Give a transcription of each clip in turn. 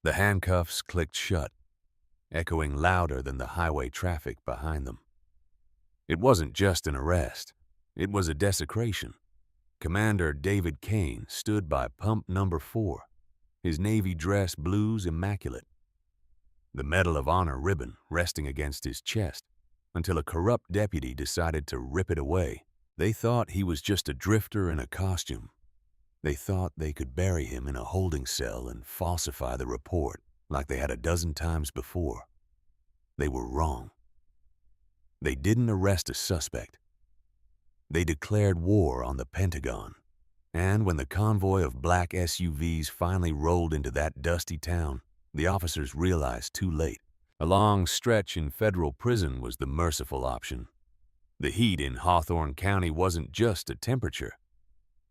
The handcuffs clicked shut, echoing louder than the highway traffic behind them. It wasn't just an arrest. It was a desecration. Commander David Kane stood by pump number 4, his Navy dress blues immaculate, the Medal of Honor ribbon resting against his chest, until a corrupt deputy decided to rip it away. They thought he was just a drifter in a costume. They thought they could bury him in a holding cell and falsify the report like they had a dozen times before. They were wrong. They didn't arrest a suspect. They declared war on the Pentagon. And when the convoy of black SUVs finally rolled into that dusty town, the officers realized too late. A long stretch in federal prison was the merciful option. The heat in Hawthorne County wasn't just a temperature.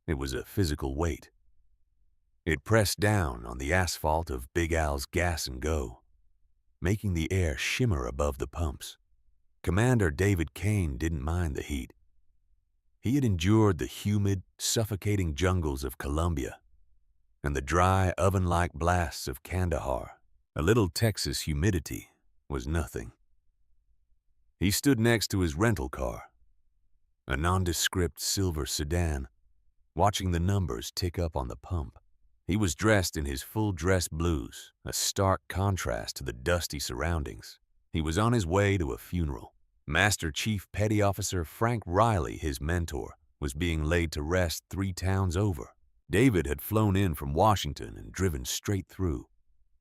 It was a physical weight. It pressed down on the asphalt of Big Al's Gas and Go, making the air shimmer above the pumps. Commander David Kane didn't mind the heat. He had endured the humid, suffocating jungles of Colombia and the dry, oven-like blasts of Kandahar. A little Texas humidity was nothing. He stood next to his rental car, a nondescript silver sedan, watching the numbers tick up on the pump. He was dressed in his full dress blues, a stark contrast to the dusty surroundings. He was on his way to a funeral. Master Chief Petty Officer Frank Riley, his mentor, was being laid to rest 3 towns over. David had flown in from Washington and driven straight through.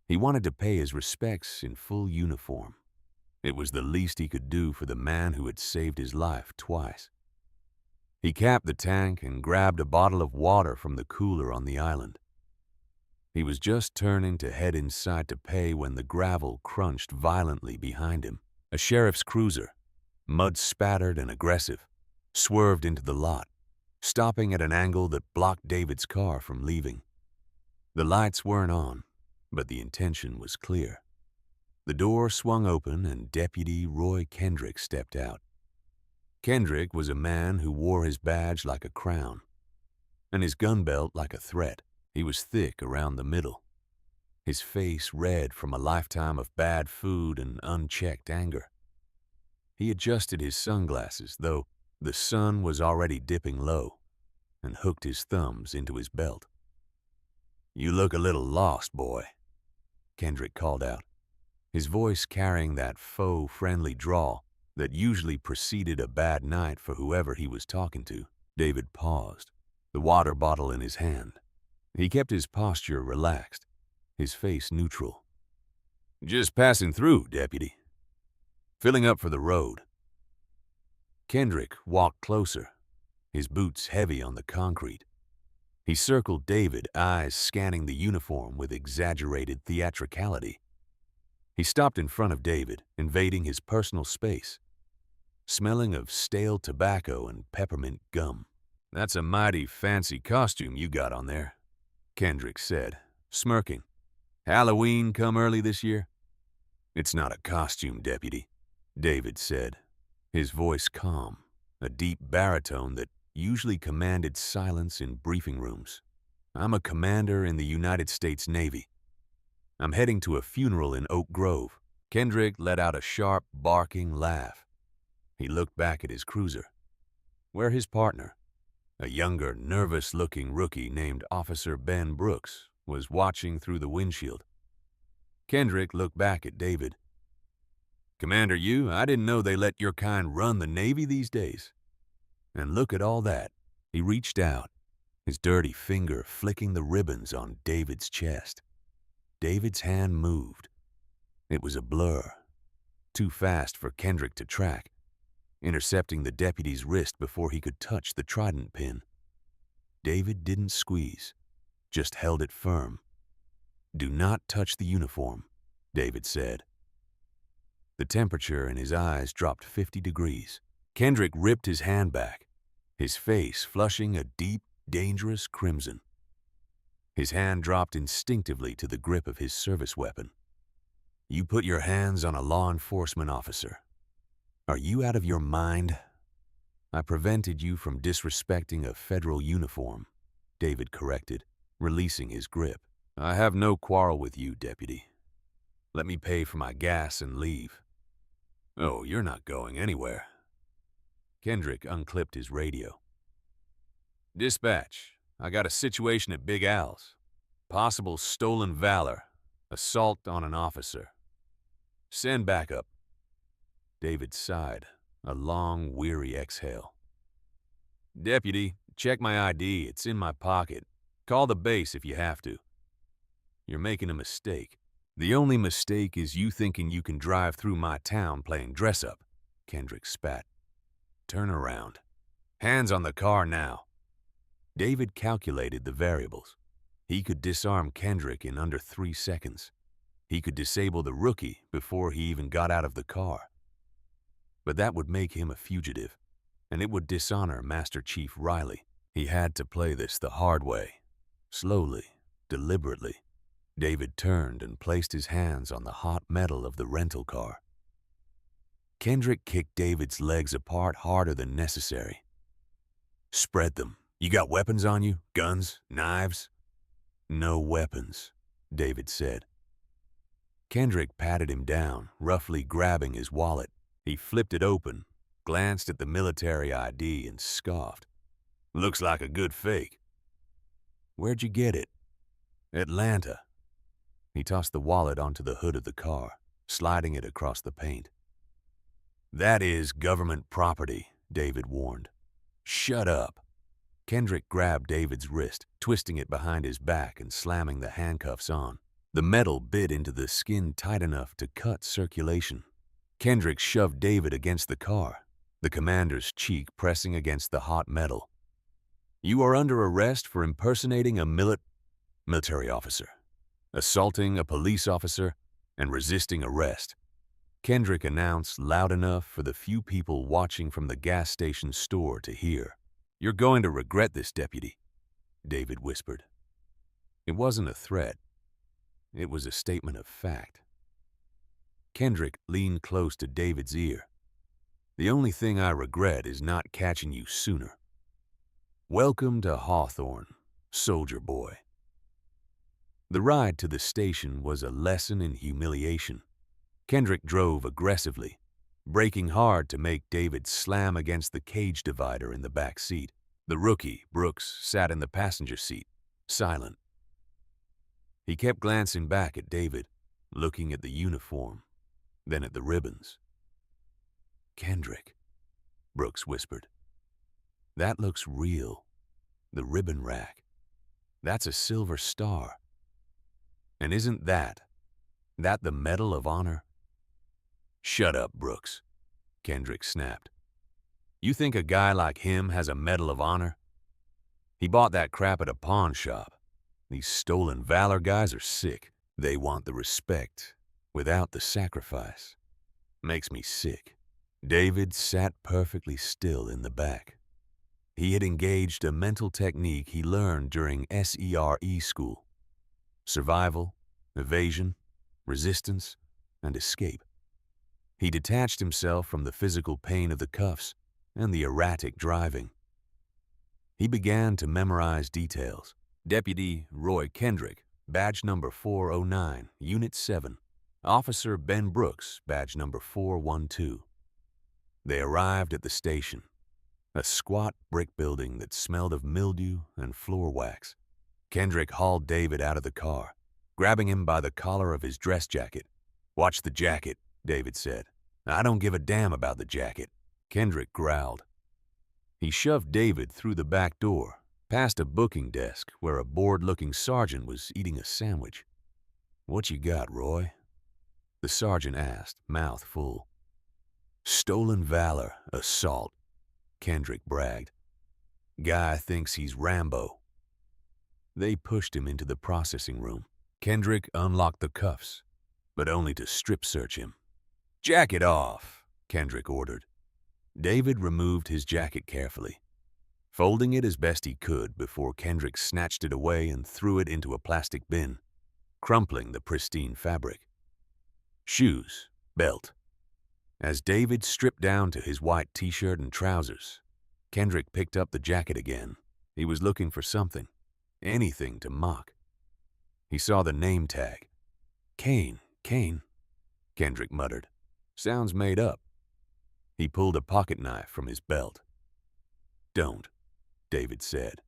He wanted to pay his respects in full uniform. It was the least he could do for the man who had saved his life twice. He capped the tank and grabbed a bottle of water from the cooler on the island. He was just turning to head inside to pay when the gravel crunched violently behind him. A sheriff's cruiser, mud-spattered and aggressive, swerved into the lot, stopping at an angle that blocked David's car from leaving. The lights weren't on, but the intention was clear. The door swung open and Deputy Roy Kendrick stepped out. Kendrick was a man who wore his badge like a crown, and his gun belt like a threat. He was thick around the middle, his face red from a lifetime of bad food and unchecked anger. He adjusted his sunglasses, though the sun was already dipping low, and hooked his thumbs into his belt. "You look a little lost, boy," Kendrick called out, his voice carrying that faux friendly drawl that usually preceded a bad night for whoever he was talking to. David paused, the water bottle in his hand. He kept his posture relaxed, his face neutral. "Just passing through, Deputy. Filling up for the road." Kendrick walked closer, his boots heavy on the concrete. He circled David, eyes scanning the uniform with exaggerated theatricality. He stopped in front of David, invading his personal space, smelling of stale tobacco and peppermint gum. "That's a mighty fancy costume you got on there," Kendrick said, smirking. "Halloween come early this year?" "It's not a costume, Deputy," David said, his voice calm, a deep baritone that usually commanded silence in briefing rooms. "I'm a commander in the United States Navy. I'm heading to a funeral in Oak Grove." Kendrick let out a sharp, barking laugh. He looked back at his cruiser, where his partner, a younger, nervous-looking rookie named Officer Ben Brooks, was watching through the windshield. Kendrick looked back at David. "Commander, I didn't know they let your kind run the Navy these days. And look at all that." He reached out, his dirty finger flicking the ribbons on David's chest. David's hand moved. It was a blur, too fast for Kendrick to track, intercepting the deputy's wrist before he could touch the trident pin. David didn't squeeze, just held it firm. "Do not touch the uniform," David said. The temperature in his eyes dropped 50 degrees. Kendrick ripped his hand back, his face flushing a deep, dangerous crimson. His hand dropped instinctively to the grip of his service weapon. "You put your hands on a law enforcement officer. Are you out of your mind?" "I prevented you from disrespecting a federal uniform," David corrected, releasing his grip. I have no quarrel with you, deputy. Let me pay for my gas and leave. Oh, you're not going anywhere. Kendrick unclipped his radio. Dispatch, I got a situation at Big Al's. Possible stolen valor. Assault on an officer. Send backup. David sighed, a long, weary exhale. Deputy, check my ID. It's in my pocket. Call the base if you have to. You're making a mistake. The only mistake is you thinking you can drive through my town playing dress-up. Kendrick spat. Turn around. Hands on the car now. David calculated the variables. He could disarm Kendrick in under 3 seconds. He could disable the rookie before he even got out of the car. But that would make him a fugitive, and it would dishonor Master Chief Riley. He had to play this the hard way. Slowly, deliberately, David turned and placed his hands on the hot metal of the rental car. Kendrick kicked David's legs apart harder than necessary. Spread them. You got weapons on you? Guns? Knives? No weapons, David said. Kendrick patted him down, roughly grabbing his wallet. He flipped it open, glanced at the military ID, and scoffed. Looks like a good fake. Where'd you get it? Atlanta. He tossed the wallet onto the hood of the car, sliding it across the paint. That is government property, David warned. Shut up. Kendrick grabbed David's wrist, twisting it behind his back and slamming the handcuffs on. The metal bit into the skin tight enough to cut circulation. Kendrick shoved David against the car, the commander's cheek pressing against the hot metal. You are under arrest for impersonating a military officer, assaulting a police officer, and resisting arrest. Kendrick announced loud enough for the few people watching from the gas station store to hear. You're going to regret this, deputy, David whispered. It wasn't a threat. It was a statement of fact. Kendrick leaned close to David's ear. The only thing I regret is not catching you sooner. Welcome to Hawthorne, soldier boy. The ride to the station was a lesson in humiliation. Kendrick drove aggressively, braking hard to make David slam against the cage divider in the back seat. The rookie, Brooks, sat in the passenger seat, silent. He kept glancing back at David, looking at the uniform, then at the ribbons. Kendrick, Brooks whispered. That looks real. The ribbon rack. That's a silver star. And isn't that the Medal of Honor? Shut up, Brooks, Kendrick snapped. You think a guy like him has a Medal of Honor? He bought that crap at a pawn shop. These stolen valor guys are sick. They want the respect without the sacrifice. Makes me sick. David sat perfectly still in the back. He had engaged a mental technique he learned during SERE school. Survival, evasion, resistance, and escape. He detached himself from the physical pain of the cuffs and the erratic driving. He began to memorize details. Deputy Roy Kendrick, badge number 409, Unit 7. Officer Ben Brooks, badge number 412. They arrived at the station, a squat brick building that smelled of mildew and floor wax. Kendrick hauled David out of the car, grabbing him by the collar of his dress jacket. Watch the jacket, David said. I don't give a damn about the jacket. Kendrick growled. He shoved David through the back door, past a booking desk where a bored-looking sergeant was eating a sandwich. What you got, Roy? The sergeant asked, mouth full. Stolen valor, assault, Kendrick bragged. Guy thinks he's Rambo. They pushed him into the processing room. Kendrick unlocked the cuffs, but only to strip search him. Jacket off, Kendrick ordered. David removed his jacket carefully, folding it as best he could before Kendrick snatched it away and threw it into a plastic bin, crumpling the pristine fabric. Shoes, belt. As David stripped down to his white t-shirt and trousers, Kendrick picked up the jacket again. He was looking for something, anything to mock. He saw the name tag. Kane, Kendrick muttered. Sounds made up. He pulled a pocket knife from his belt. Don't, David said.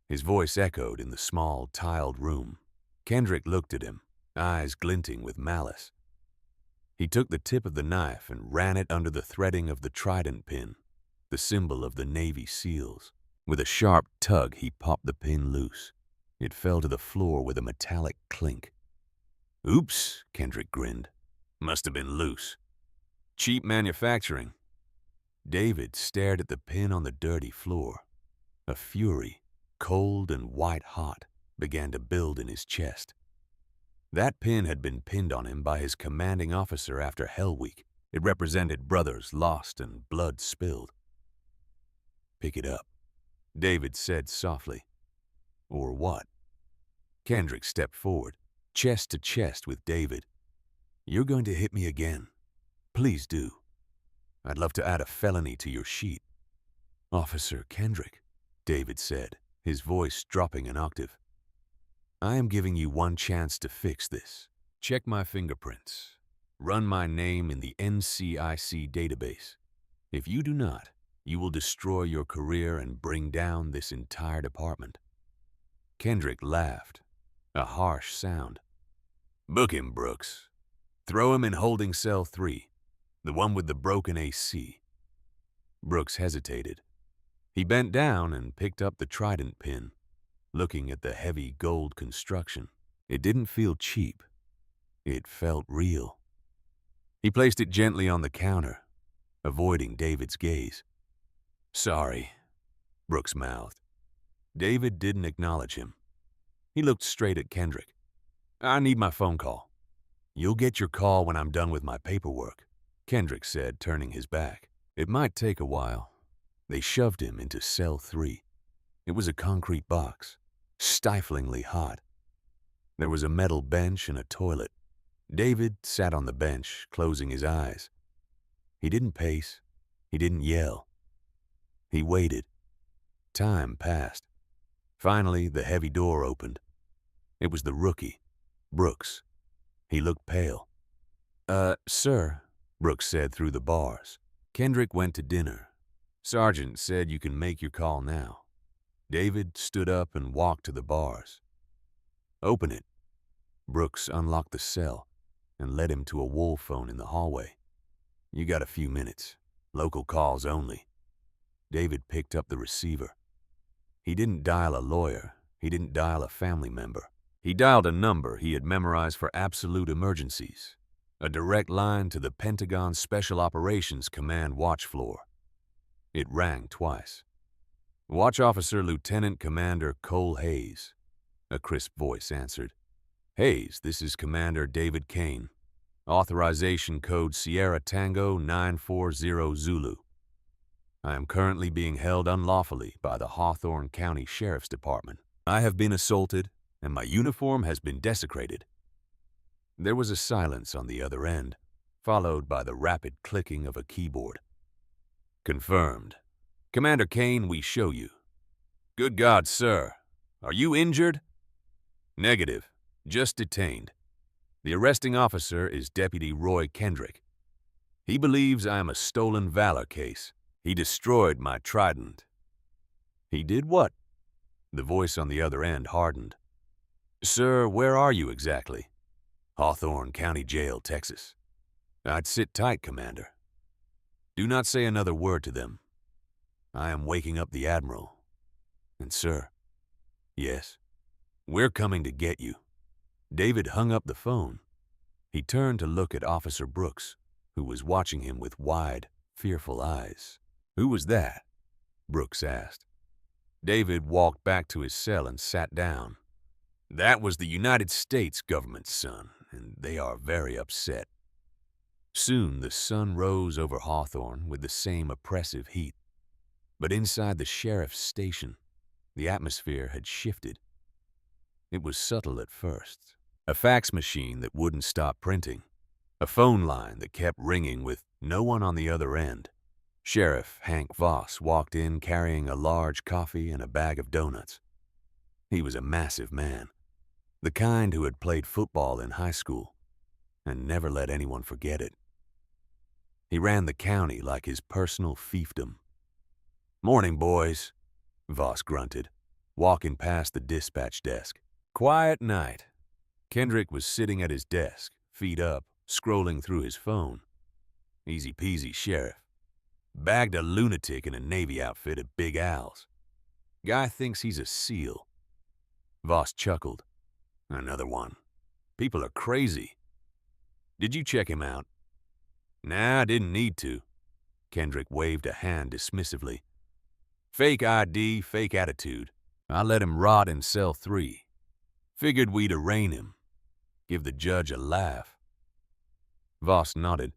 His voice echoed in the small, tiled room. Kendrick looked at him, eyes glinting with malice. He took the tip of the knife and ran it under the threading of the trident pin, the symbol of the Navy SEALs. With a sharp tug, he popped the pin loose. It fell to the floor with a metallic clink. Oops, Kendrick grinned. Must have been loose. Cheap manufacturing. David stared at the pin on the dirty floor. A fury, cold and white-hot, began to build in his chest. That pin had been pinned on him by his commanding officer after Hell Week. It represented brothers lost and blood spilled. Pick it up, David said softly. Or what? Kendrick stepped forward, chest to chest with David. You're going to hit me again. Please do. I'd love to add a felony to your sheet. Officer Kendrick, David said, his voice dropping an octave. I am giving you one chance to fix this. Check my fingerprints. Run my name in the NCIC database. If you do not, you will destroy your career and bring down this entire department. Kendrick laughed, a harsh sound. Book him, Brooks. Throw him in holding cell 3, the one with the broken AC. Brooks hesitated. He bent down and picked up the trident pin, looking at the heavy gold construction. It didn't feel cheap. It felt real. He placed it gently on the counter, avoiding David's gaze. Sorry, Brooks mouthed. David didn't acknowledge him. He looked straight at Kendrick. I need my phone call. You'll get your call when I'm done with my paperwork, Kendrick said, turning his back. It might take a while. They shoved him into cell 3. It was a concrete box, stiflingly hot. There was a metal bench and a toilet. David sat on the bench, closing his eyes. He didn't pace. He didn't yell. He waited. Time passed. Finally, the heavy door opened. It was the rookie, Brooks. He looked pale. Sir, Brooks said through the bars. Kendrick went to dinner. Sergeant said you can make your call now. David stood up and walked to the bars. Open it. Brooks unlocked the cell and led him to a wall phone in the hallway. You got a few minutes. Local calls only. David picked up the receiver. He didn't dial a lawyer. He didn't dial a family member. He dialed a number he had memorized for absolute emergencies. A direct line to the Pentagon Special Operations Command watch floor. It rang twice. Watch Officer Lieutenant Commander Cole Hayes. A crisp voice answered. Hayes, this is Commander David Kane. Authorization code Sierra Tango 940 Zulu. I am currently being held unlawfully by the Hawthorne County Sheriff's Department. I have been assaulted, and my uniform has been desecrated. There was a silence on the other end, followed by the rapid clicking of a keyboard. Confirmed. Commander Kane, we show you. Good God, sir. Are you injured? Negative. Just detained. The arresting officer is Deputy Roy Kendrick. He believes I am a stolen valor case. He destroyed my trident. He did what? The voice on the other end hardened. Sir, where are you exactly? Hawthorne County Jail, Texas. I'd sit tight, Commander. Do not say another word to them. I am waking up the Admiral. And sir, yes, we're coming to get you. David hung up the phone. He turned to look at Officer Brooks, who was watching him with wide, fearful eyes. Who was that? Brooks asked. David walked back to his cell and sat down. That was the United States government, son, and they are very upset. Soon the sun rose over Hawthorne with the same oppressive heat. But inside the sheriff's station, the atmosphere had shifted. It was subtle at first. A fax machine that wouldn't stop printing. A phone line that kept ringing with no one on the other end. Sheriff Hank Voss walked in carrying a large coffee and a bag of donuts. He was a massive man. the kind who had played football in high school and never let anyone forget it. He ran the county like his personal fiefdom. "Morning, boys," Voss grunted, walking past the dispatch desk. Quiet night. Kendrick was sitting at his desk, feet up, scrolling through his phone. Easy peasy, Sheriff. Bagged a lunatic in a Navy outfit at Big Al's. Guy thinks he's a SEAL. Voss chuckled. Another one. People are crazy. Did you check him out? Nah, I didn't need to. Kendrick waved a hand dismissively. Fake ID, fake attitude. I let him rot in cell 3. Figured we'd arraign him. Give the judge a laugh. Voss nodded,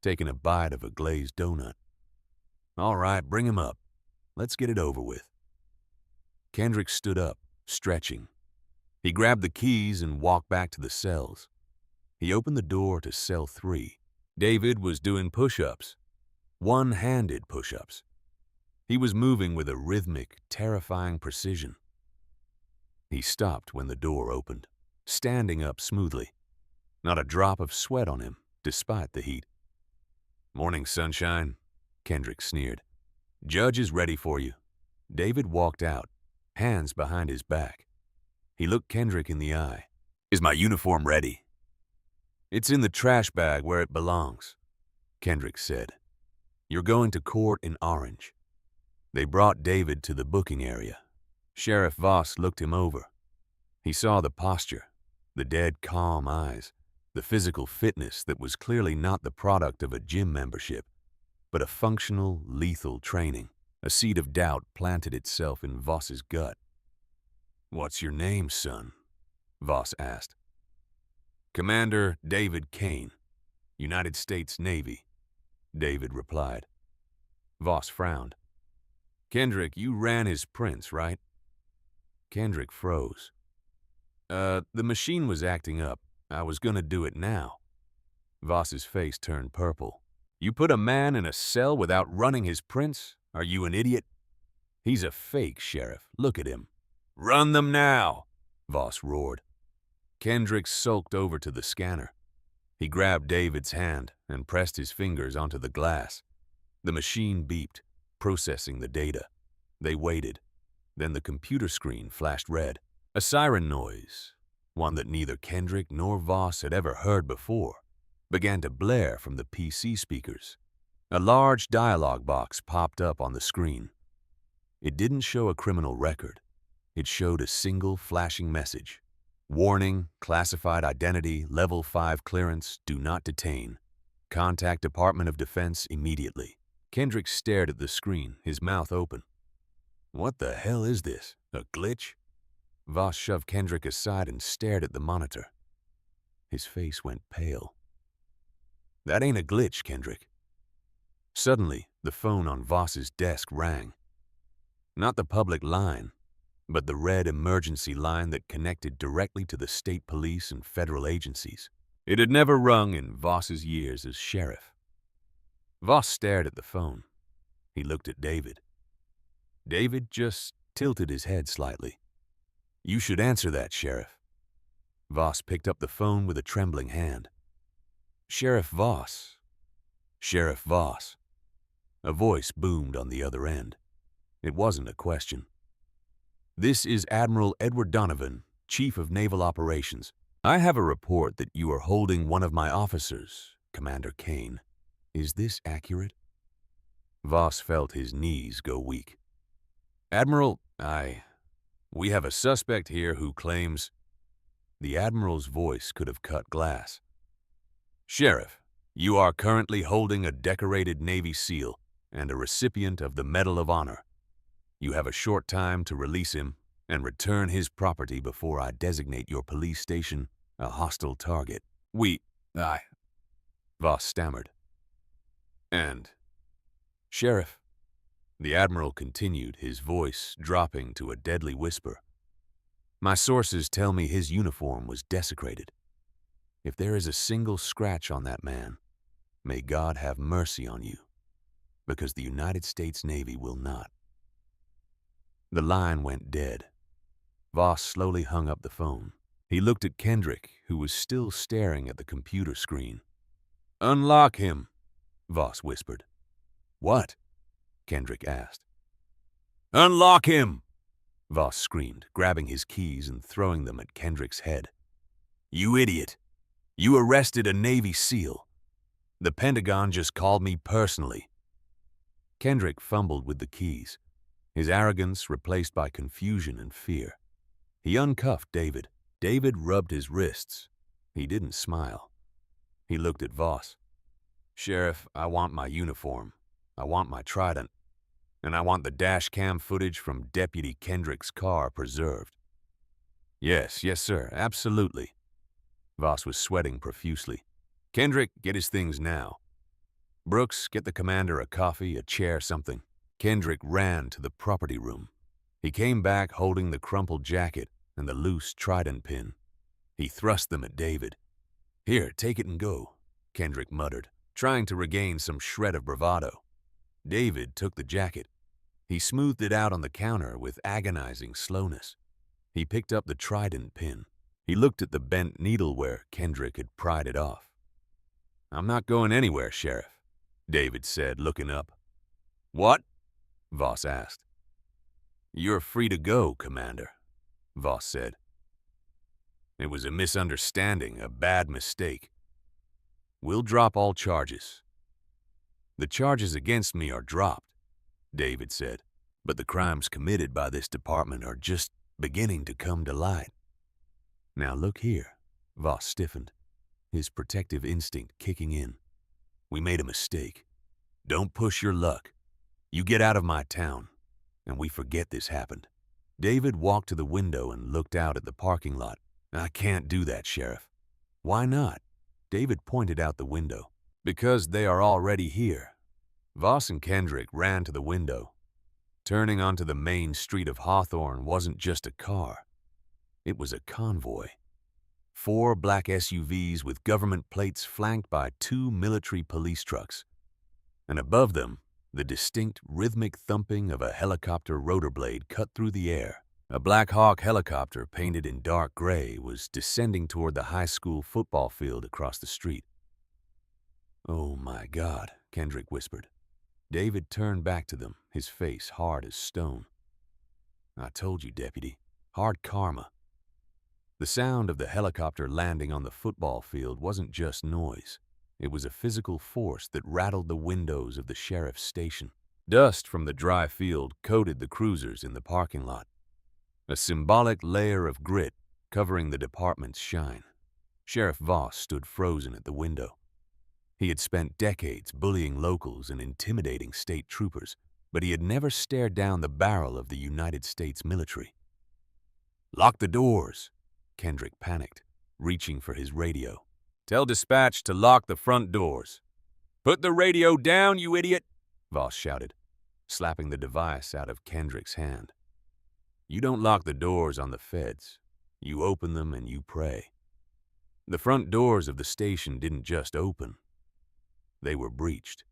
taking a bite of a glazed donut. All right, bring him up. Let's get it over with. Kendrick stood up, stretching. He grabbed the keys and walked back to the cells. He opened the door to cell 3. David was doing push-ups, one-handed push-ups. He was moving with a rhythmic, terrifying precision. He stopped when the door opened, standing up smoothly. Not a drop of sweat on him, despite the heat. Morning, sunshine, Kendrick sneered. Judge is ready for you. David walked out, hands behind his back. He looked Kendrick in the eye. Is my uniform ready? It's in the trash bag where it belongs, Kendrick said. You're going to court in orange. They brought David to the booking area. Sheriff Voss looked him over. He saw the posture, the dead calm eyes, the physical fitness that was clearly not the product of a gym membership, but a functional, lethal training. A seed of doubt planted itself in Voss's gut. What's your name, son? Voss asked. Commander David Kane, United States Navy, David replied. Voss frowned. Kendrick, you ran his prints, right? Kendrick froze. The machine was acting up. I was gonna do it now. Voss's face turned purple. You put a man in a cell without running his prints? Are you an idiot? He's a fake, Sheriff. Look at him. Run them now, Voss roared. Kendrick sulked over to the scanner. He grabbed David's hand and pressed his fingers onto the glass. The machine beeped, processing the data. They waited. Then the computer screen flashed red. A siren noise, one that neither Kendrick nor Voss had ever heard before, began to blare from the PC speakers. A large dialog box popped up on the screen. It didn't show a criminal record. It showed a single flashing message. Warning, classified identity, level 5 clearance, do not detain. Contact Department of Defense immediately. Kendrick stared at the screen, his mouth open. What the hell is this? A glitch? Voss shoved Kendrick aside and stared at the monitor. His face went pale. That ain't a glitch, Kendrick. Suddenly, the phone on Voss's desk rang. Not the public line, but the red emergency line that connected directly to the state police and federal agencies. It had never rung in Voss's years as sheriff. Voss stared at the phone. He looked at David. David just tilted his head slightly. You should answer that, Sheriff. Voss picked up the phone with a trembling hand. Sheriff Voss. Sheriff Voss. A voice boomed on the other end. It wasn't a question. This is Admiral Edward Donovan, Chief of Naval Operations. I have a report that you are holding one of my officers, Commander Kane. Is this accurate? Voss felt his knees go weak. Admiral, we have a suspect here who claims... The Admiral's voice could have cut glass. Sheriff, you are currently holding a decorated Navy SEAL and a recipient of the Medal of Honor. You have a short time to release him and return his property before I designate your police station a hostile target. Voss stammered. And, Sheriff, the Admiral continued, his voice dropping to a deadly whisper. My sources tell me his uniform was desecrated. If there is a single scratch on that man, may God have mercy on you, because the United States Navy will not. The line went dead. Voss slowly hung up the phone. He looked at Kendrick, who was still staring at the computer screen. "Unlock him," Voss whispered. "What?" Kendrick asked. "Unlock him!" Voss screamed, grabbing his keys and throwing them at Kendrick's head. "You idiot! You arrested a Navy SEAL. The Pentagon just called me personally." Kendrick fumbled with the keys, his arrogance replaced by confusion and fear. He uncuffed David. David rubbed his wrists. He didn't smile. He looked at Voss. "Sheriff, I want my uniform. I want my trident. And I want the dash cam footage from Deputy Kendrick's car preserved." Yes, sir, absolutely." Voss was sweating profusely. "Kendrick, get his things now. Brooks, get the commander a coffee, a chair, something." Kendrick ran to the property room. He came back holding the crumpled jacket and the loose trident pin. He thrust them at David. "Here, take it and go," Kendrick muttered, trying to regain some shred of bravado. David took the jacket. He smoothed it out on the counter with agonizing slowness. He picked up the trident pin. He looked at the bent needle where Kendrick had pried it off. "I'm not going anywhere, Sheriff," David said, looking up. "What?" Voss asked. "You're free to go, Commander," Voss said. "It was a misunderstanding, a bad mistake. We'll drop all charges." "The charges against me are dropped," David said, "but the crimes committed by this department are just beginning to come to light." "Now look here," Voss stiffened, his protective instinct kicking in. "We made a mistake. Don't push your luck. You get out of my town, and we forget this happened." David walked to the window and looked out at the parking lot. "I can't do that, Sheriff." "Why not?" David pointed out the window. "Because they are already here." Voss and Kendrick ran to the window. Turning onto the main street of Hawthorne wasn't just a car. It was a convoy. 4 black SUVs with government plates flanked by 2 military police trucks. And above them, the distinct rhythmic thumping of a helicopter rotor blade cut through the air. A Black Hawk helicopter painted in dark gray was descending toward the high school football field across the street. "Oh my God," Kendrick whispered. David turned back to them, his face hard as stone. "I told you, Deputy. Hard karma." The sound of the helicopter landing on the football field wasn't just noise. It was a physical force that rattled the windows of the sheriff's station. Dust from the dry field coated the cruisers in the parking lot, a symbolic layer of grit covering the department's shine. Sheriff Voss stood frozen at the window. He had spent decades bullying locals and intimidating state troopers, but he had never stared down the barrel of the United States military. "Lock the doors," Kendrick panicked, reaching for his radio. "Tell dispatch to lock the front doors." "Put the radio down, you idiot," Voss shouted, slapping the device out of Kendrick's hand. "You don't lock the doors on the feds. You open them and you pray." The front doors of the station didn't just open. They were breached.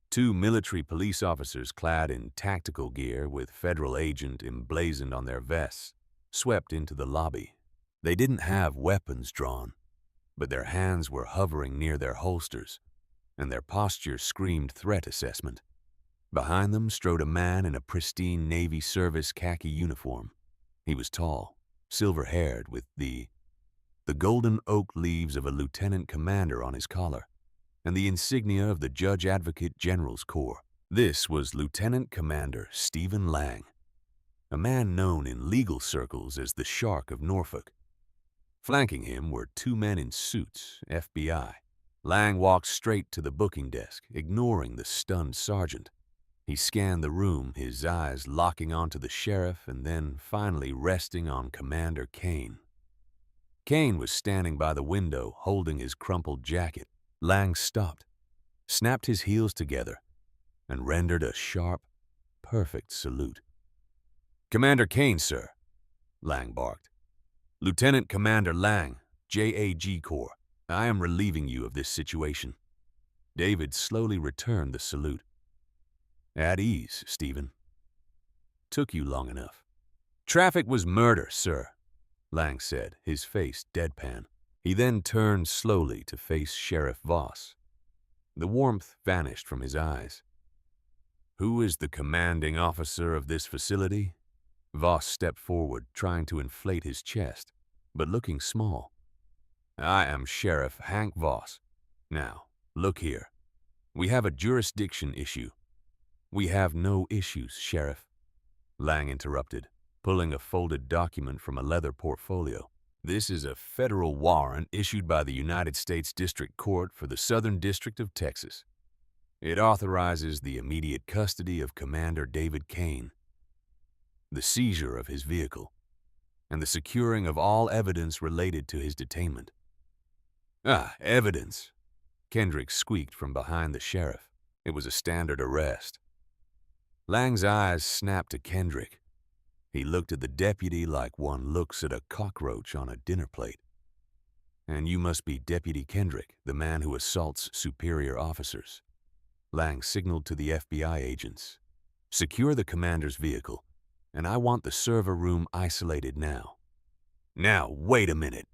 2 military police officers clad in tactical gear with federal agent emblazoned on their vests swept into the lobby. They didn't have weapons drawn, but their hands were hovering near their holsters, and their posture screamed threat assessment. Behind them strode a man in a pristine Navy service khaki uniform. He was tall, silver-haired, with the golden oak leaves of a lieutenant commander on his collar, and the insignia of the Judge Advocate General's Corps. This was Lieutenant Commander Stephen Lang, a man known in legal circles as the Shark of Norfolk. Flanking him were 2 men in suits, FBI. Lang walked straight to the booking desk, ignoring the stunned sergeant. He scanned the room, his eyes locking onto the sheriff and then finally resting on Commander Kane. Kane was standing by the window, holding his crumpled jacket. Lang stopped, snapped his heels together, and rendered a sharp, perfect salute. "Commander Kane, sir," Lang barked. "Lieutenant Commander Lang, JAG Corps. I am relieving you of this situation." David slowly returned the salute. "At ease, Stephen. Took you long enough." "Traffic was murder, sir," Lang said, his face deadpan. He then turned slowly to face Sheriff Voss. The warmth vanished from his eyes. "Who is the commanding officer of this facility?" Voss stepped forward, trying to inflate his chest, but looking small. "I am Sheriff Hank Voss. Now, look here. We have a jurisdiction issue." "We have no issues, Sheriff," Lang interrupted, pulling a folded document from a leather portfolio. "This is a federal warrant issued by the United States District Court for the Southern District of Texas. It authorizes the immediate custody of Commander David Kane, the seizure of his vehicle, and the securing of all evidence related to his detainment." "Ah, evidence," Kendrick squeaked from behind the sheriff. It was a standard arrest. Lang's eyes snapped to Kendrick. He looked at the deputy like one looks at a cockroach on a dinner plate. "And you must be Deputy Kendrick, the man who assaults superior officers." Lang signaled to the FBI agents. "Secure the commander's vehicle, and I want the server room isolated now." "Now, wait a minute,"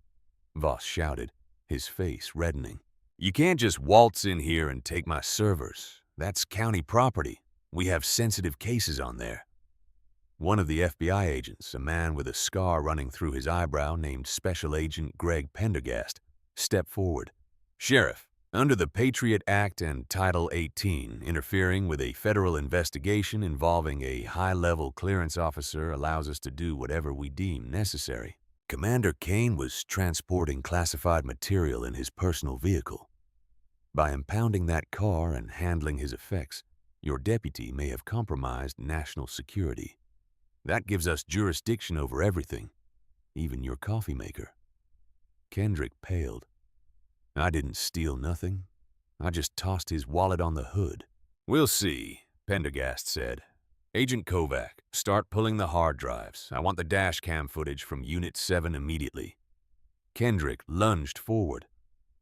Voss shouted, his face reddening. "You can't just waltz in here and take my servers. That's county property. We have sensitive cases on there." One of the FBI agents, a man with a scar running through his eyebrow named Special Agent Greg Pendergast, stepped forward. "Sheriff, under the Patriot Act and Title 18, interfering with a federal investigation involving a high-level clearance officer allows us to do whatever we deem necessary. Commander Kane was transporting classified material in his personal vehicle. By impounding that car and handling his effects, your deputy may have compromised national security. That gives us jurisdiction over everything, even your coffee maker." Kendrick paled. "I didn't steal nothing. I just tossed his wallet on the hood." "We'll see," Pendergast said. "Agent Kovac, start pulling the hard drives. I want the dash cam footage from Unit 7 immediately." Kendrick lunged forward.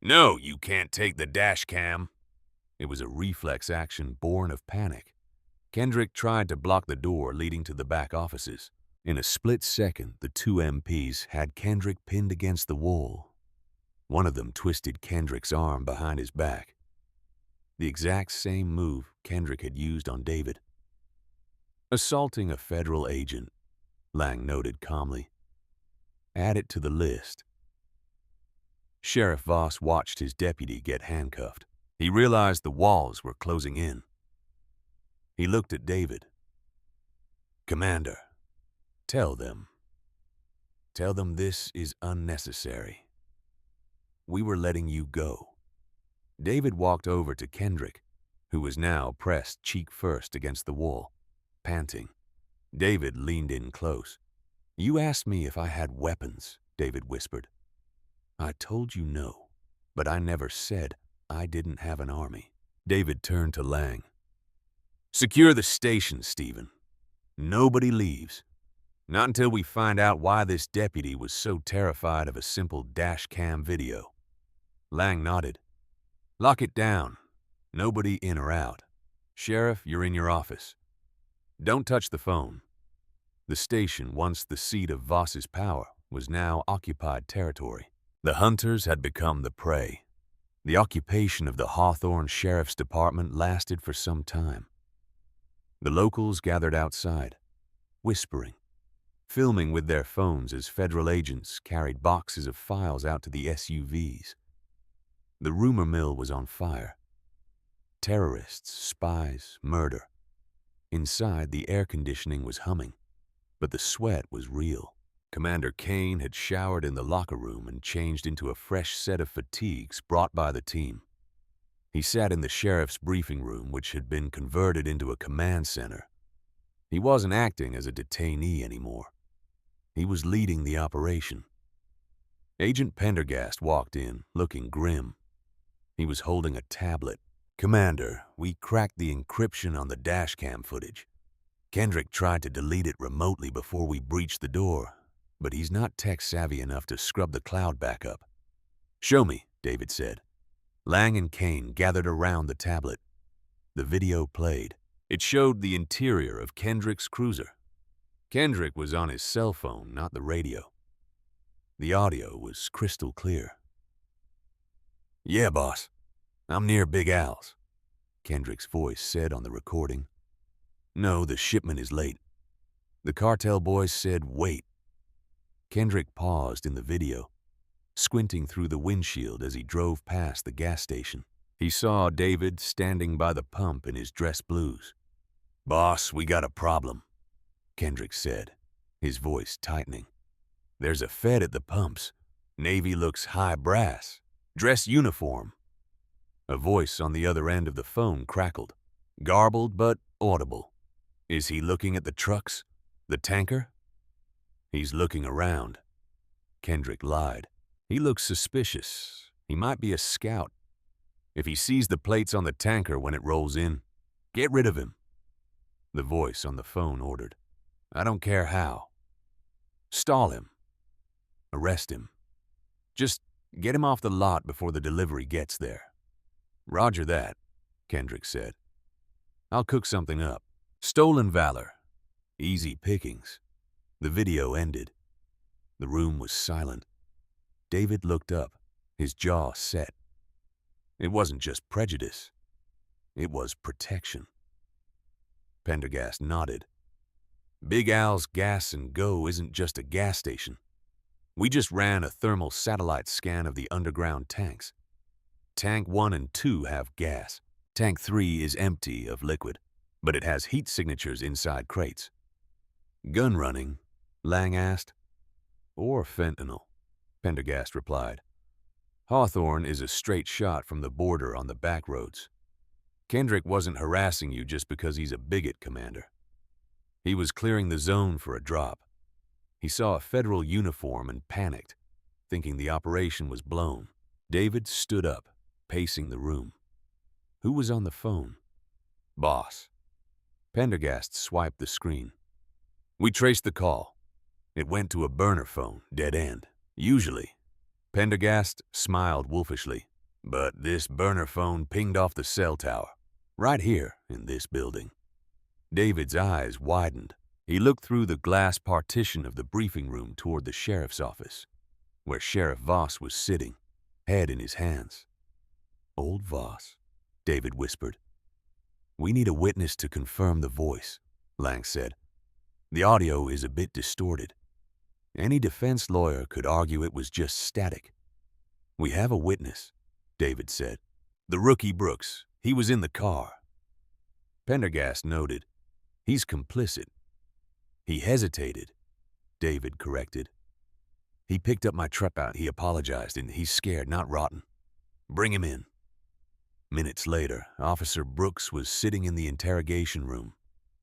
"No, you can't take the dash cam." It was a reflex action born of panic. Kendrick tried to block the door leading to the back offices. In a split second, the two MPs had Kendrick pinned against the wall. One of them twisted Kendrick's arm behind his back. The exact same move Kendrick had used on David. "Assaulting a federal agent," Lang noted calmly. "Add it to the list." Sheriff Voss watched his deputy get handcuffed. He realized the walls were closing in. He looked at David. "Commander, tell them this is unnecessary. We were letting you go." David walked over to Kendrick, who was now pressed cheek first against the wall, panting. David leaned in close. "You asked me if I had weapons," David whispered. "I told you no, but I never said I didn't have an army." David turned to Lang. "Secure the station, Stephen. Nobody leaves. Not until we find out why this deputy was so terrified of a simple dash cam video." Lang nodded. "Lock it down. Nobody in or out. Sheriff, you're in your office. Don't touch the phone." The station, once the seat of Voss's power, was now occupied territory. The hunters had become the prey. The occupation of the Hawthorne Sheriff's Department lasted for some time. The locals gathered outside, whispering, filming with their phones as federal agents carried boxes of files out to the SUVs. The rumor mill was on fire. Terrorists, spies, murder. Inside, the air conditioning was humming, but the sweat was real. Commander Kane had showered in the locker room and changed into a fresh set of fatigues brought by the team. He sat in the sheriff's briefing room, which had been converted into a command center. He wasn't acting as a detainee anymore. He was leading the operation. Agent Pendergast walked in, looking grim. He was holding a tablet. "Commander, we cracked the encryption on the dashcam footage. Kendrick tried to delete it remotely before we breached the door, but he's not tech-savvy enough to scrub the cloud backup." "Show me," David said. Lang and Kane gathered around the tablet. The video played. It showed the interior of Kendrick's cruiser. Kendrick was on his cell phone, not the radio. The audio was crystal clear. "Yeah, boss. I'm near Big Al's," Kendrick's voice said on the recording. "No, the shipment is late. The cartel boys said wait." Kendrick paused in the video, squinting through the windshield as he drove past the gas station. He saw David standing by the pump in his dress blues. "Boss, we got a problem," Kendrick said, his voice tightening. "There's a Fed at the pumps. Navy looks high brass. Dress uniform." A voice on the other end of the phone crackled, garbled but audible. "Is he looking at the trucks? The tanker?" "He's looking around," Kendrick lied. "He looks suspicious. He might be a scout. If he sees the plates on the tanker when it rolls in, get rid of him." The voice on the phone ordered. "I don't care how. Stall him. Arrest him. Just get him off the lot before the delivery gets there." "Roger that," Kendrick said. "I'll cook something up. Stolen valor. Easy pickings." The video ended. The room was silent. David looked up, his jaw set. It wasn't just prejudice. It was protection. Pendergast nodded. "Big Al's Gas and Go isn't just a gas station. We just ran a thermal satellite scan of the underground tanks. Tank 1 and 2 have gas. Tank 3 is empty of liquid, but it has heat signatures inside crates." "Gun running?" Lang asked. "Or fentanyl," Pendergast replied. "Hawthorne is a straight shot from the border on the back roads. Kendrick wasn't harassing you just because he's a bigot, Commander. He was clearing the zone for a drop. He saw a federal uniform and panicked, thinking the operation was blown." David stood up, pacing the room. Who was on the phone? "Boss." Pendergast swiped the screen. "We traced the call. It went to a burner phone, dead end. Usually." Pendergast smiled wolfishly. "But this burner phone pinged off the cell tower, right here in this building." David's eyes widened. He looked through the glass partition of the briefing room toward the sheriff's office, where Sheriff Voss was sitting, head in his hands. "Old Voss," David whispered. "We need a witness to confirm the voice," Lang said. "The audio is a bit distorted. Any defense lawyer could argue it was just static." "We have a witness," David said. "The rookie Brooks. He was in the car." Pendergast noted. "He's complicit." "He hesitated," David corrected. "He picked up my truck out. He apologized, and he's scared, not rotten. Bring him in." Minutes later, Officer Brooks was sitting in the interrogation room.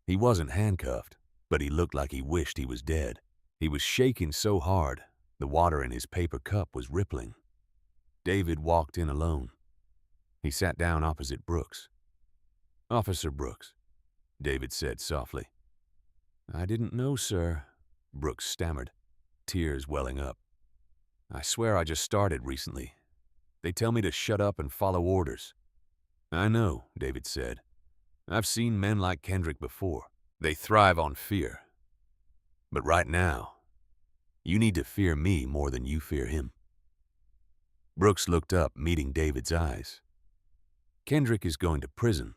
He wasn't handcuffed, but he looked like he wished he was dead. He was shaking so hard, the water in his paper cup was rippling. David walked in alone. He sat down opposite Brooks. "Officer Brooks," David said softly. "I didn't know, sir," Brooks stammered, tears welling up. "I swear I just started recently. They tell me to shut up and follow orders." "I know," David said. "I've seen men like Kendrick before. They thrive on fear. But right now, you need to fear me more than you fear him." Brooks looked up, meeting David's eyes. "Kendrick is going to prison,"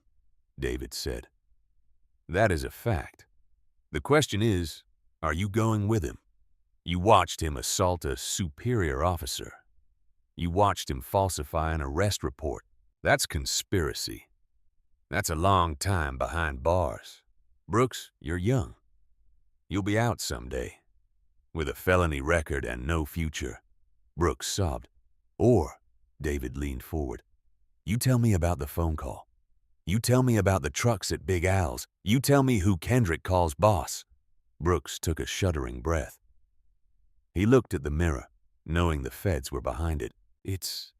David said. "That is a fact. The question is, are you going with him? You watched him assault a superior officer. You watched him falsify an arrest report. That's conspiracy. That's a long time behind bars. Brooks, you're young. You'll be out someday, with a felony record and no future." Brooks sobbed. "Or," David leaned forward, "you tell me about the phone call. You tell me about the trucks at Big Al's. You tell me who Kendrick calls boss." Brooks took a shuddering breath. He looked at the mirror, knowing the feds were behind it. It's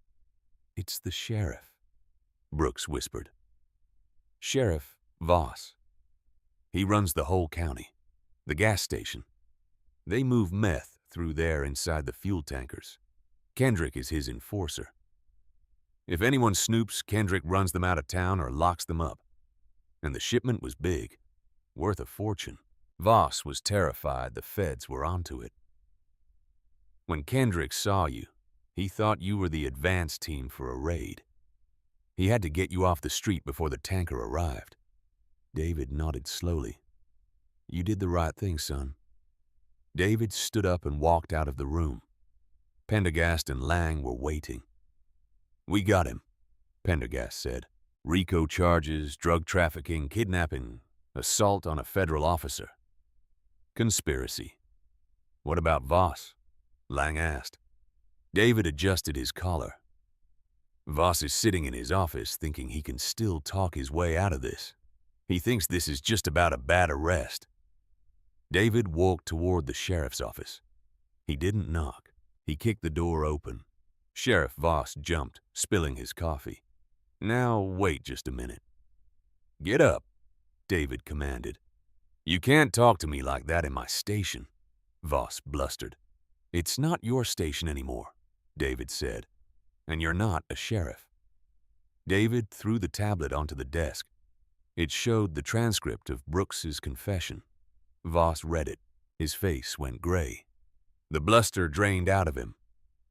the sheriff," Brooks whispered. "Sheriff Voss. He runs the whole county. The gas station. They move meth through there inside the fuel tankers. Kendrick is his enforcer. If anyone snoops, Kendrick runs them out of town or locks them up. And the shipment was big, worth a fortune. Voss was terrified the feds were onto it." When Kendrick saw you, he thought you were the advance team for a raid. He had to get you off the street before the tanker arrived." David nodded slowly. "You did the right thing, son." David stood up and walked out of the room. Pendergast and Lang were waiting. "We got him," Pendergast said. "RICO charges, drug trafficking, kidnapping, assault on a federal officer. Conspiracy." "What about Voss?" Lang asked. David adjusted his collar. "Voss is sitting in his office thinking he can still talk his way out of this. He thinks this is just about a bad arrest." David walked toward the sheriff's office. He didn't knock. He kicked the door open. Sheriff Voss jumped, spilling his coffee. "Now, wait just a minute." "Get up," David commanded. "You can't talk to me like that in my station," Voss blustered. "It's not your station anymore," David said, "and you're not a sheriff." David threw the tablet onto the desk. It showed the transcript of Brooks's confession. Voss read it. His face went gray. The bluster drained out of him,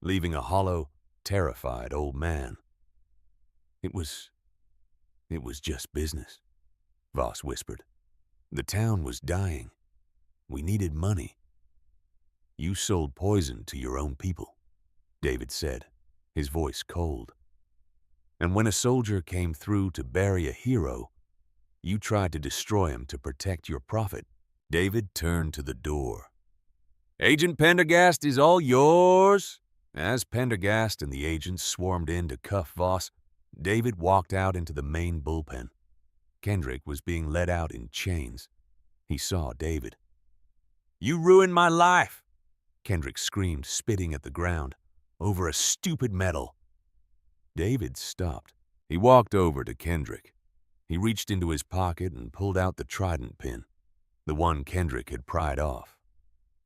leaving a hollow, terrified old man. It was just business," Voss whispered. "The town was dying. We needed money." "You sold poison to your own people," David said, his voice cold. "And when a soldier came through to bury a hero, you tried to destroy him to protect your profit." David turned to the door. "Agent Pendergast is all yours." As Pendergast and the agents swarmed in to cuff Voss, David walked out into the main bullpen. Kendrick was being led out in chains. He saw David. "You ruined my life," Kendrick screamed, spitting at the ground, "over a stupid medal." David stopped. He walked over to Kendrick. He reached into his pocket and pulled out the trident pin, the one Kendrick had pried off.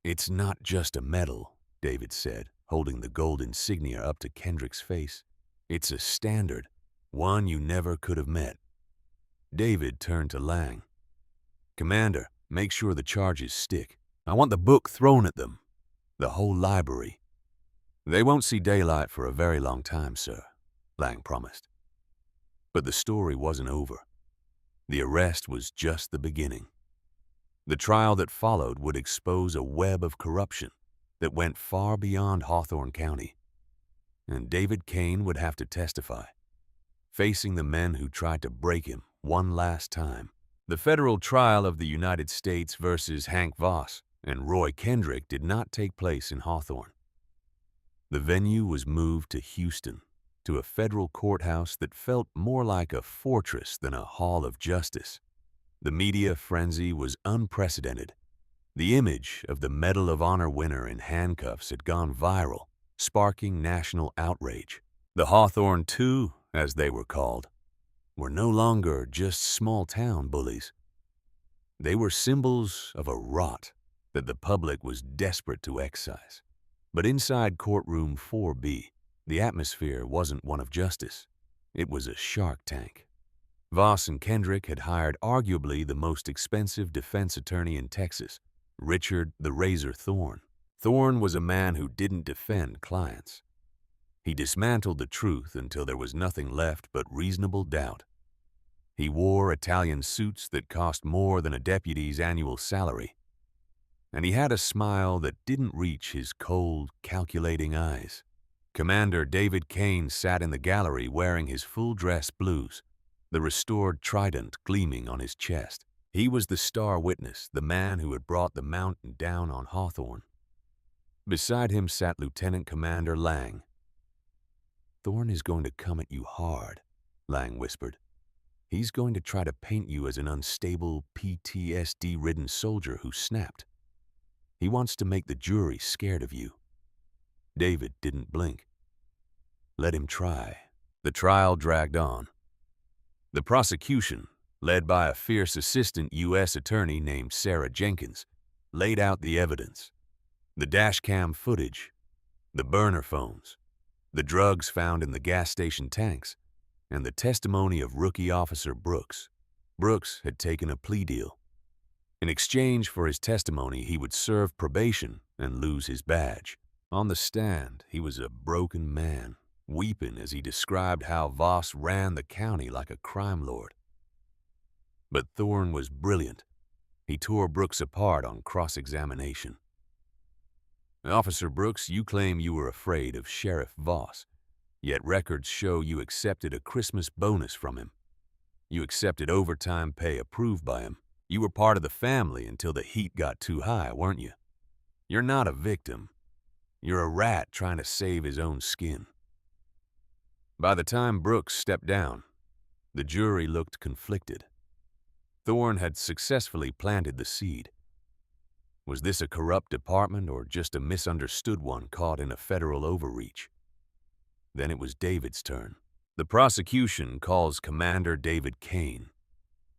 "It's not just a medal," David said, holding the gold insignia up to Kendrick's face. "It's a standard, one you never could have met." David turned to Lang. "Commander, make sure the charges stick. I want the book thrown at them. The whole library." "They won't see daylight for a very long time, sir," Lang promised. But the story wasn't over. The arrest was just the beginning. The trial that followed would expose a web of corruption that went far beyond Hawthorne County. And David Kane would have to testify, facing the men who tried to break him one last time. The federal trial of the United States versus Hank Voss and Roy Kendrick did not take place in Hawthorne. The venue was moved to Houston, to a federal courthouse that felt more like a fortress than a hall of justice. The media frenzy was unprecedented. The image of the Medal of Honor winner in handcuffs had gone viral, sparking national outrage. The Hawthorne Two, as they were called, were no longer just small-town bullies. They were symbols of a rot that the public was desperate to excise. But inside courtroom 4B, the atmosphere wasn't one of justice. It was a shark tank. Voss and Kendrick had hired arguably the most expensive defense attorney in Texas, Richard the Razor Thorne. Thorne was a man who didn't defend clients. He dismantled the truth until there was nothing left but reasonable doubt. He wore Italian suits that cost more than a deputy's annual salary. And he had a smile that didn't reach his cold, calculating eyes. Commander David Kane sat in the gallery wearing his full-dress blues, the restored trident gleaming on his chest. He was the star witness, the man who had brought the mountain down on Hawthorne. Beside him sat Lieutenant Commander Lang. "Thorne is going to come at you hard," Lang whispered. "He's going to try to paint you as an unstable, PTSD-ridden soldier who snapped. He wants to make the jury scared of you." David didn't blink. Let him try. The trial dragged on. The prosecution, led by a fierce assistant U.S. attorney named Sarah Jenkins, laid out the evidence. The dashcam footage, the burner phones, the drugs found in the gas station tanks, and the testimony of rookie officer Brooks. Brooks had taken a plea deal. In exchange for his testimony, he would serve probation and lose his badge. On the stand, he was a broken man, weeping as he described how Voss ran the county like a crime lord. But Thorne was brilliant. He tore Brooks apart on cross-examination. "Officer Brooks, you claim you were afraid of Sheriff Voss, yet records show you accepted a Christmas bonus from him. You accepted overtime pay approved by him. You were part of the family until the heat got too high, weren't you? You're not a victim. You're a rat trying to save his own skin." By the time Brooks stepped down, the jury looked conflicted. Thorne had successfully planted the seed. Was this a corrupt department or just a misunderstood one caught in a federal overreach? Then it was David's turn. The prosecution calls Commander David Kane.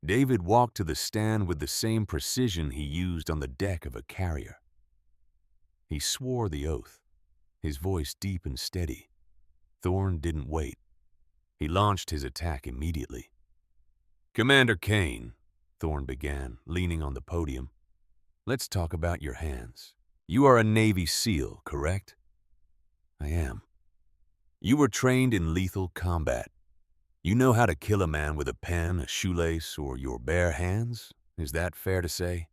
David walked to the stand with the same precision he used on the deck of a carrier. He swore the oath, his voice deep and steady. Thorne didn't wait. He launched his attack immediately. "Commander Kane," Thorne began, leaning on the podium, "let's talk about your hands. You are a Navy SEAL, correct?" "I am." "You were trained in lethal combat. You know how to kill a man with a pen, a shoelace, or your bare hands? Is that fair to say?"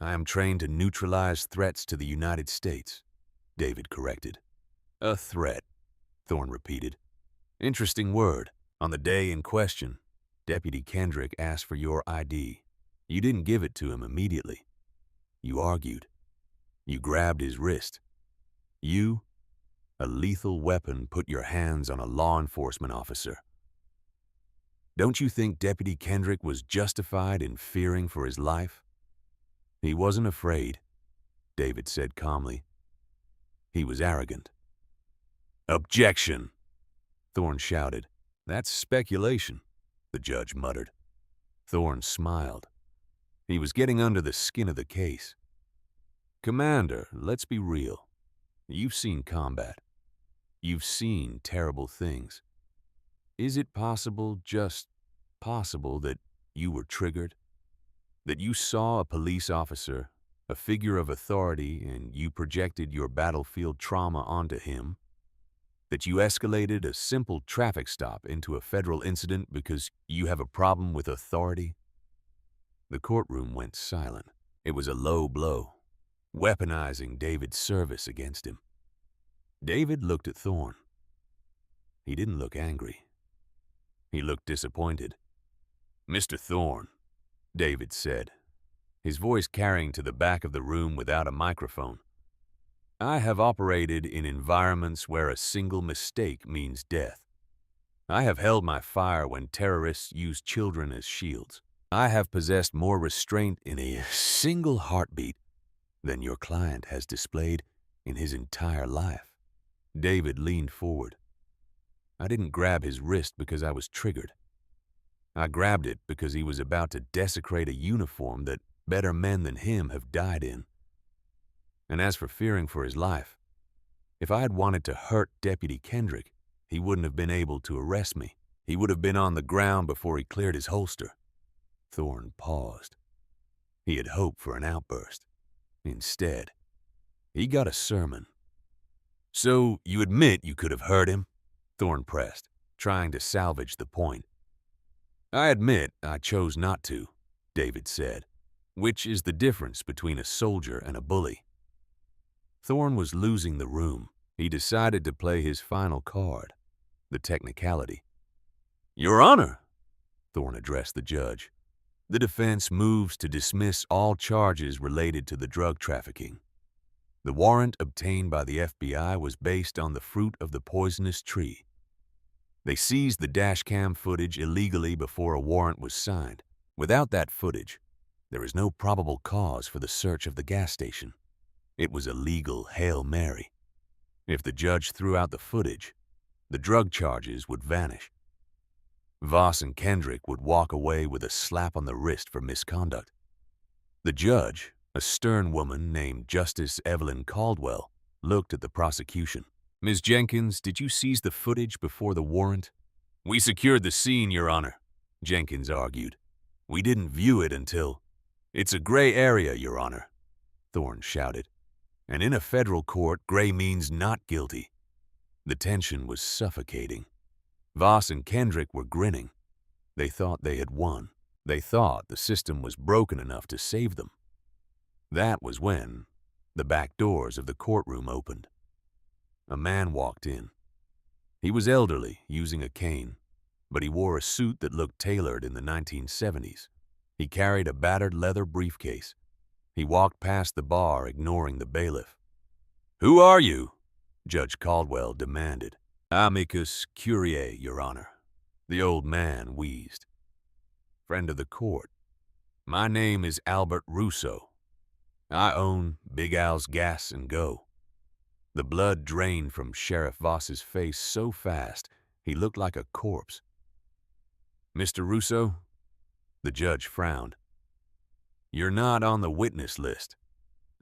"I am trained to neutralize threats to the United States," David corrected. "A threat," Thorne repeated. "Interesting word. On the day in question, Deputy Kendrick asked for your ID. You didn't give it to him immediately. You argued. You grabbed his wrist. You, a lethal weapon, put your hands on a law enforcement officer. Don't you think Deputy Kendrick was justified in fearing for his life?" "He wasn't afraid," David said calmly. "He was arrogant." "Objection!" Thorne shouted. "That's speculation," the judge muttered. Thorne smiled. He was getting under the skin of the case. "Commander, let's be real. You've seen combat. You've seen terrible things. Is it possible, just possible, that you were triggered? That you saw a police officer, a figure of authority, and you projected your battlefield trauma onto him? That you escalated a simple traffic stop into a federal incident because you have a problem with authority?" The courtroom went silent. It was a low blow, weaponizing David's service against him. David looked at Thorne. He didn't look angry. He looked disappointed. "Mr. Thorne," David said, his voice carrying to the back of the room without a microphone, "I have operated in environments where a single mistake means death. I have held my fire when terrorists use children as shields. I have possessed more restraint in a single heartbeat than your client has displayed in his entire life." David leaned forward. "I didn't grab his wrist because I was triggered. I grabbed it because he was about to desecrate a uniform that better men than him have died in. And as for fearing for his life, if I had wanted to hurt Deputy Kendrick, he wouldn't have been able to arrest me. He would have been on the ground before he cleared his holster." Thorne paused. He had hoped for an outburst. Instead, he got a sermon. "So you admit you could have hurt him?" Thorne pressed, trying to salvage the point. "I admit I chose not to," David said, "which is the difference between a soldier and a bully." Thorne was losing the room. He decided to play his final card, the technicality. "Your Honor," Thorne addressed the judge, "the defense moves to dismiss all charges related to the drug trafficking. The warrant obtained by the FBI was based on the fruit of the poisonous tree. They seized the dashcam footage illegally before a warrant was signed. Without that footage, there is no probable cause for the search of the gas station. It was a legal Hail Mary. If the judge threw out the footage, the drug charges would vanish. Voss and Kendrick would walk away with a slap on the wrist for misconduct. The judge, a stern woman named Justice Evelyn Caldwell, looked at the prosecution. "Ms. Jenkins, did you seize the footage before the warrant?" "We secured the scene, Your Honor," Jenkins argued. "We didn't view it until—" "It's a gray area, Your Honor," Thorne shouted. And in a federal court, gray means not guilty. The tension was suffocating. Voss and Kendrick were grinning. They thought they had won. They thought the system was broken enough to save them. That was when the back doors of the courtroom opened. A man walked in. He was elderly, using a cane, but he wore a suit that looked tailored in the 1970s. He carried a battered leather briefcase. He walked past the bar, ignoring the bailiff. "Who are you?" Judge Caldwell demanded. "Amicus curiae, Your Honor," the old man wheezed. "Friend of the court. My name is Albert Russo. I own Big Al's Gas and Go." The blood drained from Sheriff Voss's face so fast he looked like a corpse. "Mr. Russo?" The judge frowned. "You're not on the witness list."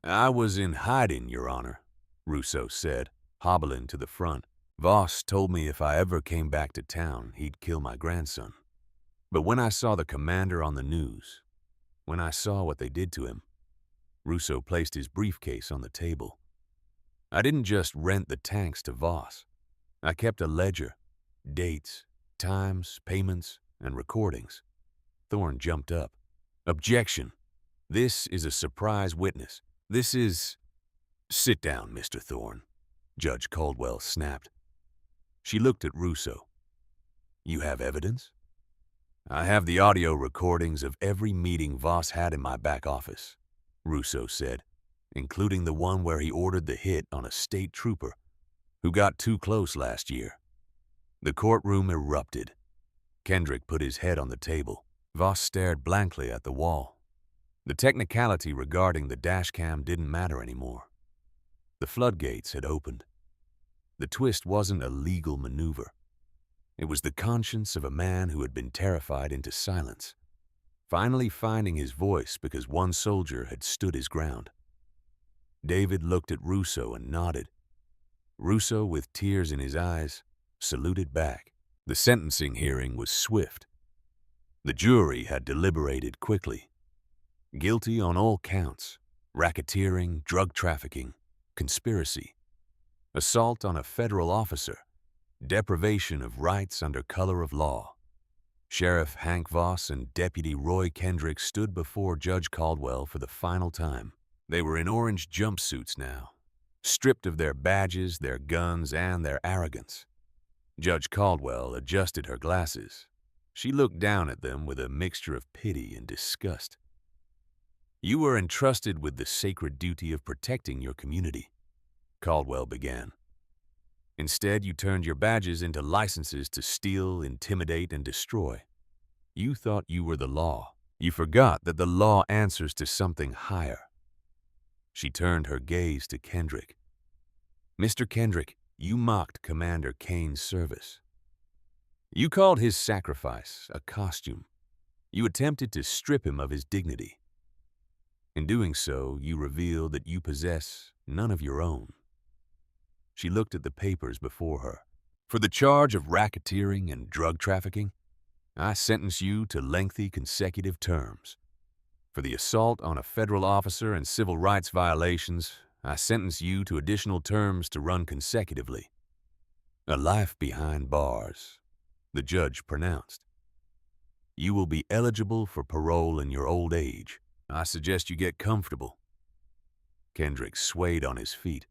"I was in hiding, Your Honor," Russo said, hobbling to the front. "Voss told me if I ever came back to town, he'd kill my grandson. But when I saw the commander on the news, when I saw what they did to him," Russo placed his briefcase on the table. "I didn't just rent the tanks to Voss. I kept a ledger, dates, times, payments, and recordings." Thorne jumped up. "Objection. This is a surprise witness. This is—" "Sit down, Mr. Thorne," Judge Caldwell snapped. She looked at Russo. "You have evidence?" "I have the audio recordings of every meeting Voss had in my back office," Russo said, "including the one where he ordered the hit on a state trooper who got too close last year." The courtroom erupted. Kendrick put his head on the table. Voss stared blankly at the wall. The technicality regarding the dashcam didn't matter anymore. The floodgates had opened. The twist wasn't a legal maneuver. It was the conscience of a man who had been terrified into silence, finally finding his voice because one soldier had stood his ground. David looked at Russo and nodded. Russo, with tears in his eyes, saluted back. The sentencing hearing was swift. The jury had deliberated quickly. Guilty on all counts: racketeering, drug trafficking, conspiracy, assault on a federal officer, deprivation of rights under color of law. Sheriff Hank Voss and Deputy Roy Kendrick stood before Judge Caldwell for the final time. They were in orange jumpsuits now, stripped of their badges, their guns, and their arrogance. Judge Caldwell adjusted her glasses. She looked down at them with a mixture of pity and disgust. "You were entrusted with the sacred duty of protecting your community," Caldwell began. "Instead, you turned your badges into licenses to steal, intimidate, and destroy. You thought you were the law. You forgot that the law answers to something higher." She turned her gaze to Kendrick. "Mr. Kendrick, you mocked Commander Kane's service. You called his sacrifice a costume. You attempted to strip him of his dignity. In doing so, you revealed that you possess none of your own." She looked at the papers before her. "For the charge of racketeering and drug trafficking, I sentence you to lengthy consecutive terms. For the assault on a federal officer and civil rights violations, I sentence you to additional terms to run consecutively. A life behind bars," the judge pronounced. "You will be eligible for parole in your old age. I suggest you get comfortable." Kendrick swayed on his feet,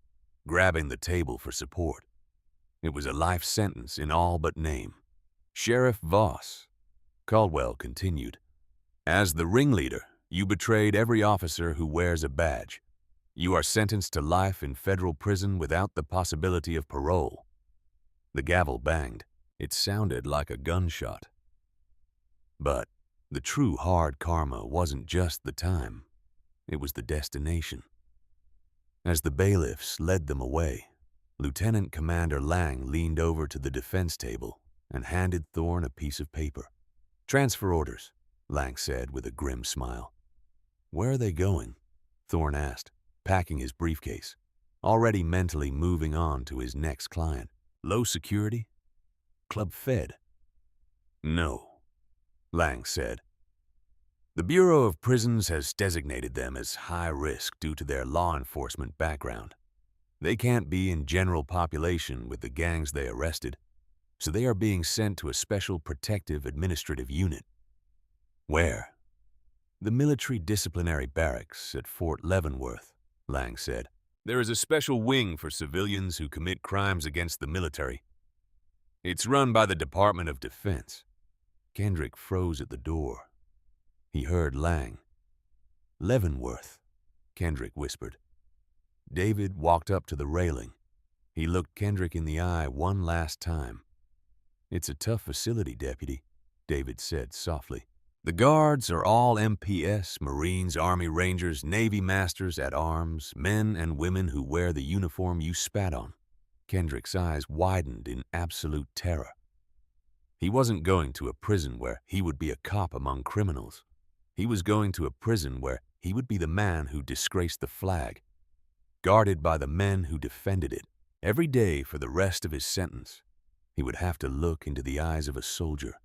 grabbing the table for support. It was a life sentence in all but name. "Sheriff Voss," Caldwell continued, "as the ringleader, you betrayed every officer who wears a badge. You are sentenced to life in federal prison without the possibility of parole." The gavel banged. It sounded like a gunshot. But the true hard karma wasn't just the time. It was the destination. As the bailiffs led them away, Lieutenant Commander Lang leaned over to the defense table and handed Thorne a piece of paper. "Transfer orders," Lang said with a grim smile. "Where are they going?" Thorne asked, packing his briefcase, already mentally moving on to his next client. "Low security? Club Fed?" "No," Lang said. The Bureau of Prisons has designated them as high risk due to their law enforcement background. They can't be in general population with the gangs they arrested, so they are being sent to a special protective administrative unit. Where? The military disciplinary barracks at Fort Leavenworth, Lang said. There is a special wing for civilians who commit crimes against the military. It's run by the Department of Defense. Kendrick froze at the door. He heard Lang. Leavenworth, Kendrick whispered. David walked up to the railing. He looked Kendrick in the eye one last time. It's a tough facility, Deputy, David said softly. The guards are all MPS, Marines, Army Rangers, Navy Masters at Arms, men and women who wear the uniform you spat on. Kendrick's eyes widened in absolute terror. He wasn't going to a prison where he would be a cop among criminals. He was going to a prison where he would be the man who disgraced the flag, guarded by the men who defended it. Every day for the rest of his sentence, he would have to look into the eyes of a soldier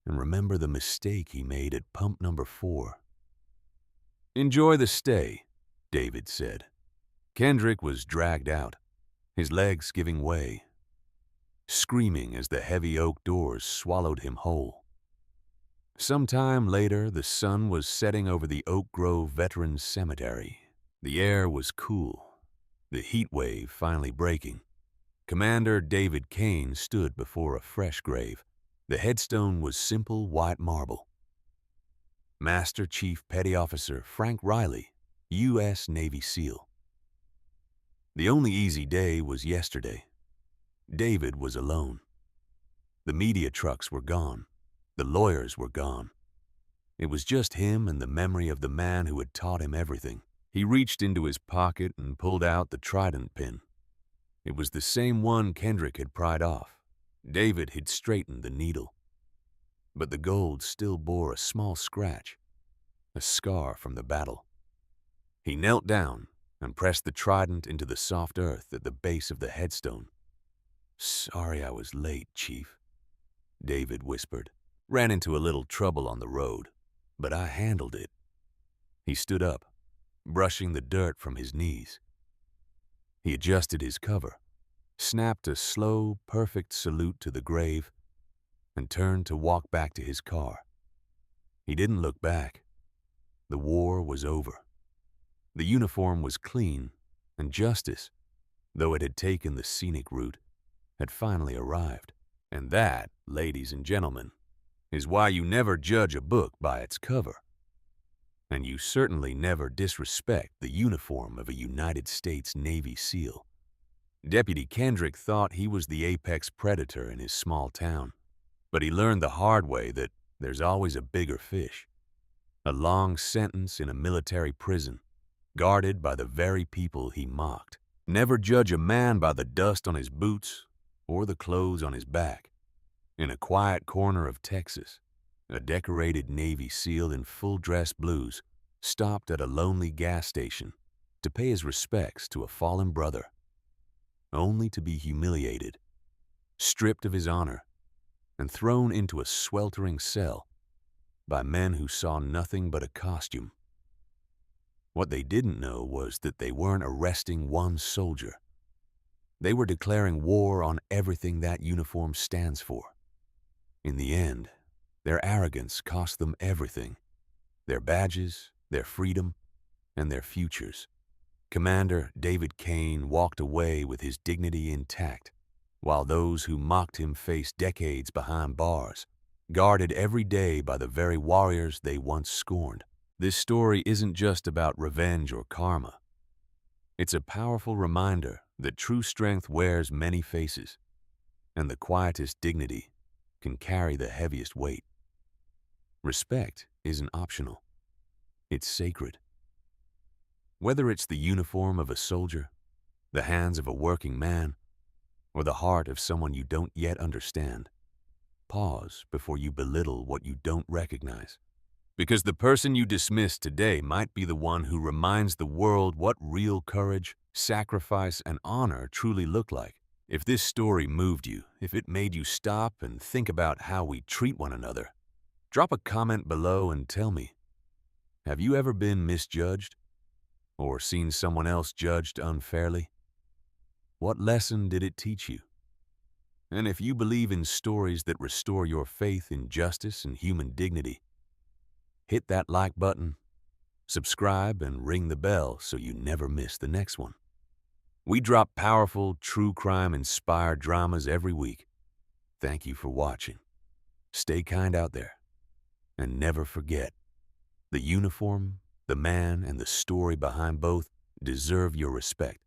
and remember the mistake he made at pump number 4. Enjoy the stay, David said. Kendrick was dragged out, his legs giving way, screaming as the heavy oak doors swallowed him whole. Some time later, the sun was setting over the Oak Grove Veterans Cemetery. The air was cool, the heat wave finally breaking. Commander David Kane stood before a fresh grave. The headstone was simple white marble. Master Chief Petty Officer Frank Riley, U.S. Navy SEAL. The only easy day was yesterday. David was alone. The media trucks were gone. The lawyers were gone. It was just him and the memory of the man who had taught him everything. He reached into his pocket and pulled out the trident pin. It was the same one Kendrick had pried off. David had straightened the needle. But the gold still bore a small scratch, a scar from the battle. He knelt down and pressed the trident into the soft earth at the base of the headstone. Sorry I was late, Chief, David whispered. Ran into a little trouble on the road, but I handled it. He stood up, brushing the dirt from his knees. He adjusted his cover, snapped a slow, perfect salute to the grave, and turned to walk back to his car. He didn't look back. The war was over. The uniform was clean, and justice, though it had taken the scenic route, had finally arrived. And that, ladies and gentlemen, is why you never judge a book by its cover. And you certainly never disrespect the uniform of a United States Navy SEAL. Deputy Kendrick thought he was the apex predator in his small town, but he learned the hard way that there's always a bigger fish. A long sentence in a military prison, guarded by the very people he mocked. Never judge a man by the dust on his boots or the clothes on his back. In a quiet corner of Texas, a decorated Navy SEAL in full-dress blues stopped at a lonely gas station to pay his respects to a fallen brother, only to be humiliated, stripped of his honor, and thrown into a sweltering cell by men who saw nothing but a costume. What they didn't know was that they weren't arresting one soldier. They were declaring war on everything that uniform stands for. In the end, their arrogance cost them everything: their badges, their freedom, and their futures. Commander David Kane walked away with his dignity intact, while those who mocked him faced decades behind bars, guarded every day by the very warriors they once scorned. This story isn't just about revenge or karma. It's a powerful reminder that true strength wears many faces, and the quietest dignity can carry the heaviest weight. Respect isn't optional. It's sacred. Whether it's the uniform of a soldier, the hands of a working man, or the heart of someone you don't yet understand, pause before you belittle what you don't recognize. Because the person you dismiss today might be the one who reminds the world what real courage, sacrifice, and honor truly look like. If this story moved you, if it made you stop and think about how we treat one another, drop a comment below and tell me. Have you ever been misjudged or seen someone else judged unfairly? What lesson did it teach you? And if you believe in stories that restore your faith in justice and human dignity, hit that like button, subscribe, and ring the bell so you never miss the next one. We drop powerful, true crime-inspired dramas every week. Thank you for watching. Stay kind out there. And never forget, the uniform, the man, and the story behind both deserve your respect.